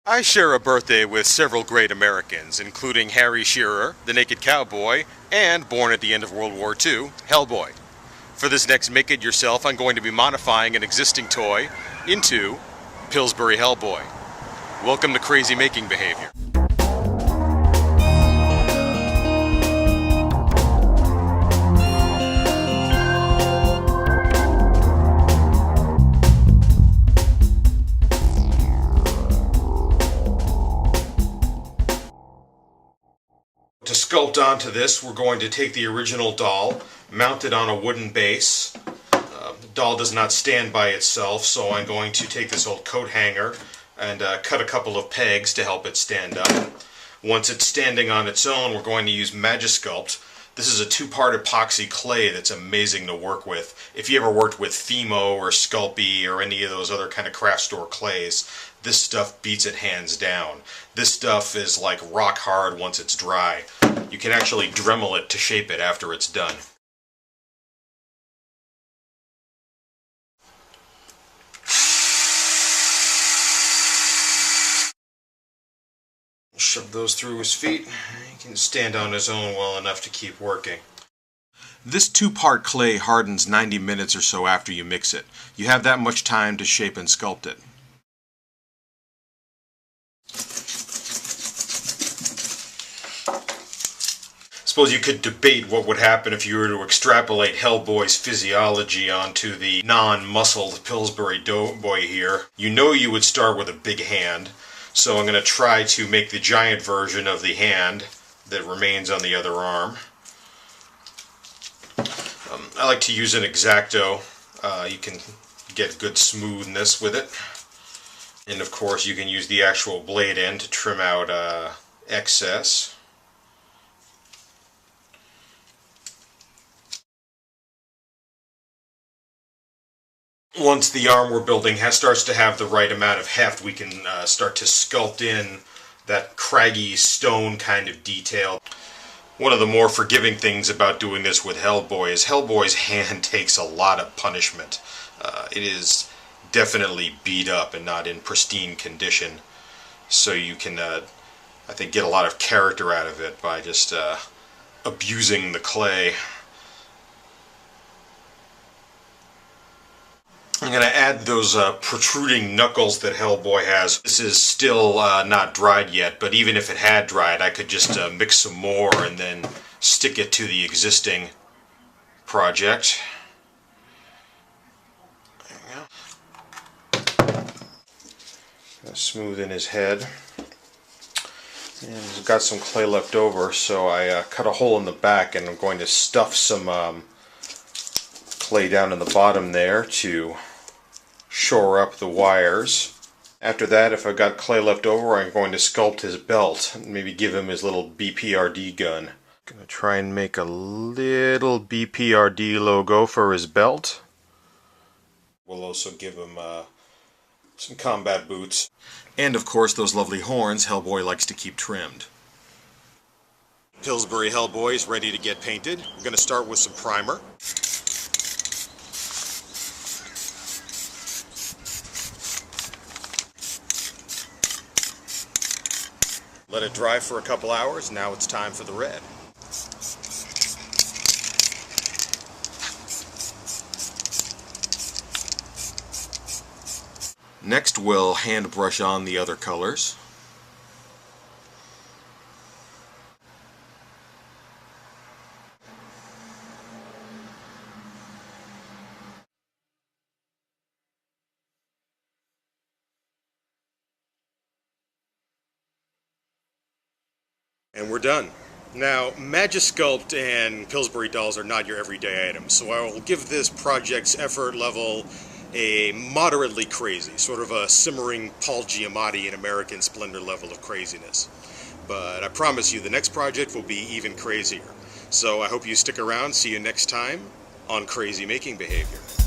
I share a birthday with several great Americans, including Harry Shearer, the Naked Cowboy, and, born at the end of World War II, Hellboy. For this next Make It Yourself, I'm going to be modifying an existing toy into Pillsbury Hellboy. Welcome to Crazy Making Behavior. To sculpt onto this, we're going to take the original doll, mount it on a wooden base. The doll does not stand by itself, so I'm going to take this old coat hanger and cut a couple of pegs to help it stand up. Once it's standing on its own, we're going to use Mashup. This is a two-part epoxy clay that's amazing to work with. If you ever worked with Themo or Sculpey or any of those other kind of craft store clays, this stuff beats it hands down. This stuff is like rock hard once it's dry. You can actually Dremel it to shape it after it's done. Shove those through his feet. He can stand on his own well enough to keep working. This two-part clay hardens 90 minutes or so after you mix it. You have that much time to shape and sculpt it. Suppose you could debate what would happen if you were to extrapolate Hellboy's physiology onto the non-muscled Pillsbury Doughboy here. You know you would start with a big hand, so I'm going to try to make the giant version of the hand that remains on the other arm. I like to use an X-Acto. You can get good smoothness with it. And of course you can use the actual blade end to trim out excess. Once the arm we're building starts to have the right amount of heft, we can start to sculpt in that craggy stone kind of detail. One of the more forgiving things about doing this with Hellboy is Hellboy's hand takes a lot of punishment. It is definitely beat up and not in pristine condition, so you can, I think, get a lot of character out of it by just abusing the clay. I'm going to add those protruding knuckles that Hellboy has. This is still not dried yet, but even if it had dried, I could just mix some more and then stick it to the existing project. There we go. Smooth in his head. And he's got some clay left over, so I cut a hole in the back and I'm going to stuff some clay down in the bottom there to shore up the wires. After that, if I've got clay left over, I'm going to sculpt his belt and maybe give him his little BPRD gun. I'm going to try and make a little BPRD logo for his belt. We'll also give him some combat boots. And of course those lovely horns Hellboy likes to keep trimmed. Pillsbury Hellboy is ready to get painted. I'm going to start with some primer. Let it dry for a couple hours. Now it's time for the red. Next we'll hand brush on the other colors. And we're done. Now, Mashup and Pillsbury dolls are not your everyday items, so I will give this project's effort level a moderately crazy, sort of a simmering Paul Giamatti in American Splendor level of craziness. But I promise you the next project will be even crazier. So I hope you stick around. See you next time on Crazy Making Behavior.